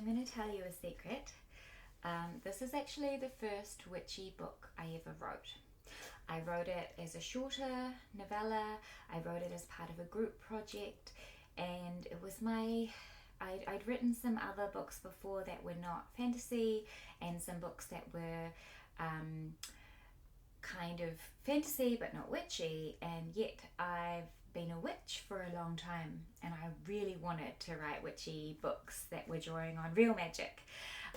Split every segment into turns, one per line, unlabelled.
I'm going to tell you a secret. This is actually the first witchy book I ever wrote. I wrote it as a shorter novella. I wrote it as part of a group project, and it was I'd written some other books before that were not fantasy, and some books that were kind of fantasy but not witchy, and yet I've been a witch for a long time, and I really wanted to write witchy books that were drawing on real magic.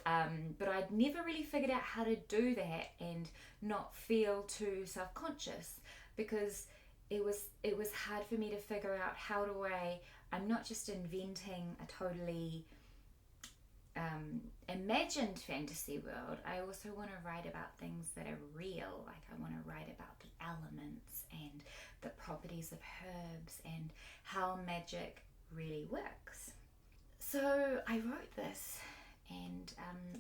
But I'd never really figured out how to do that and not feel too self-conscious, because it was hard for me to figure out I'm not just inventing a totally imagined fantasy world. I also want to write about things that are real. Like, I want to write about the elements and the properties of herbs and how magic really works. So I wrote this, and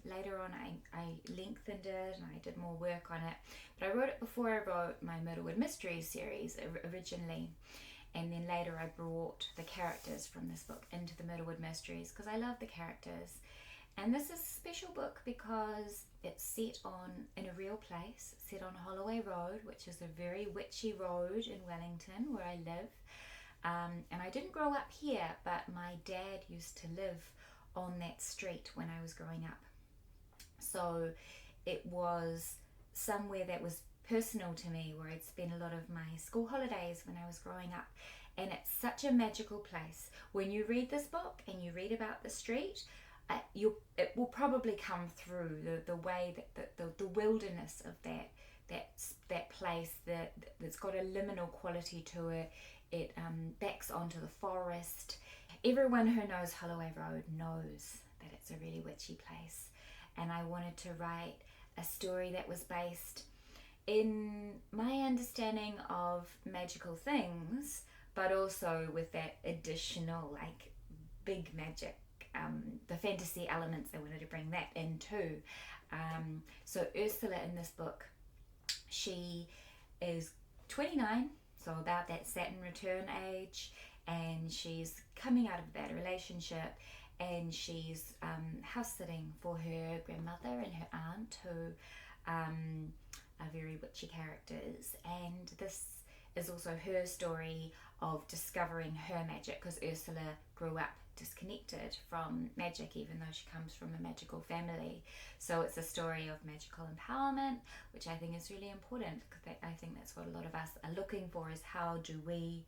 later on I lengthened it and I did more work on it. But I wrote it before I wrote my Myrtlewood Mysteries series originally, and then later I brought the characters from this book into the Myrtlewood Mysteries because I love the characters. And this is a special book because it's set in a real place, set on Holloway Road, which is a very witchy road in Wellington where I live. And I didn't grow up here, but my dad used to live on that street when I was growing up. So it was somewhere that was personal to me, where I'd spent a lot of my school holidays when I was growing up. And it's such a magical place. When you read this book and you read about the street, it will probably come through the way that the wilderness of that place that's got a liminal quality to it. It backs onto the forest. Everyone who knows Holloway Road knows that it's a really witchy place, and I wanted to write a story that was based in my understanding of magical things, but also with that additional, like, big magic. The fantasy elements, I wanted to bring that in too. So Ursula in this book, she is 29, so about that Saturn return age, and she's coming out of that relationship, and she's house sitting for her grandmother and her aunt, who are very witchy characters. And this is also her story of discovering her magic, because Ursula grew up disconnected from magic, even though she comes from a magical family. So it's a story of magical empowerment, which I think is really important, because I think that's what a lot of us are looking for, is how do we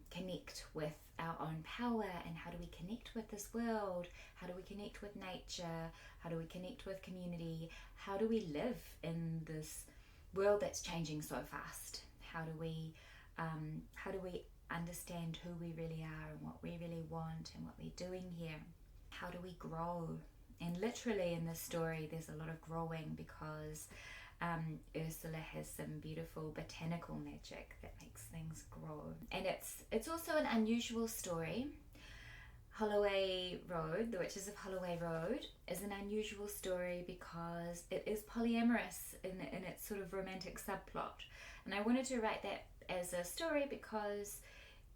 connect with our own power, and how do we connect with this world, how do we connect with nature, how do we connect with community, how do we live in this world that's changing so fast, how do we understand who we really are and what we really want and what we're doing here, how do we grow. And literally in this story there's a lot of growing, because Ursula has some beautiful botanical magic that makes things grow. And it's also an unusual story. Holloway Road, The Witches of Holloway Road, is an unusual story because it is polyamorous in its sort of romantic subplot. And I wanted to write that as a story because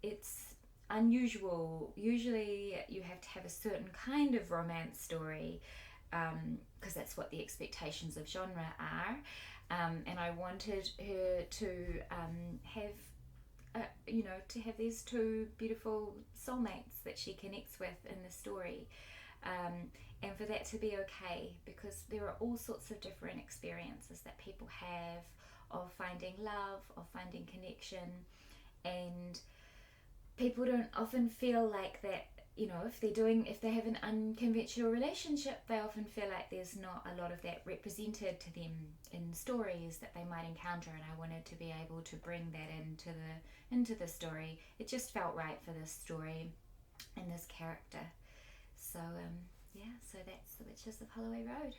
it's unusual. Usually you have to have a certain kind of romance story, because that's what the expectations of genre are. And I wanted her to have these two beautiful soulmates that she connects with in the story, and for that to be okay, because there are all sorts of different experiences that people have of finding love, of finding connection, and people don't often feel like that. If they have an unconventional relationship, they often feel like there's not a lot of that represented to them in stories that they might encounter, and I wanted to be able to bring that into the story. It just felt right for this story and this character. So so that's The Witches of Holloway Road.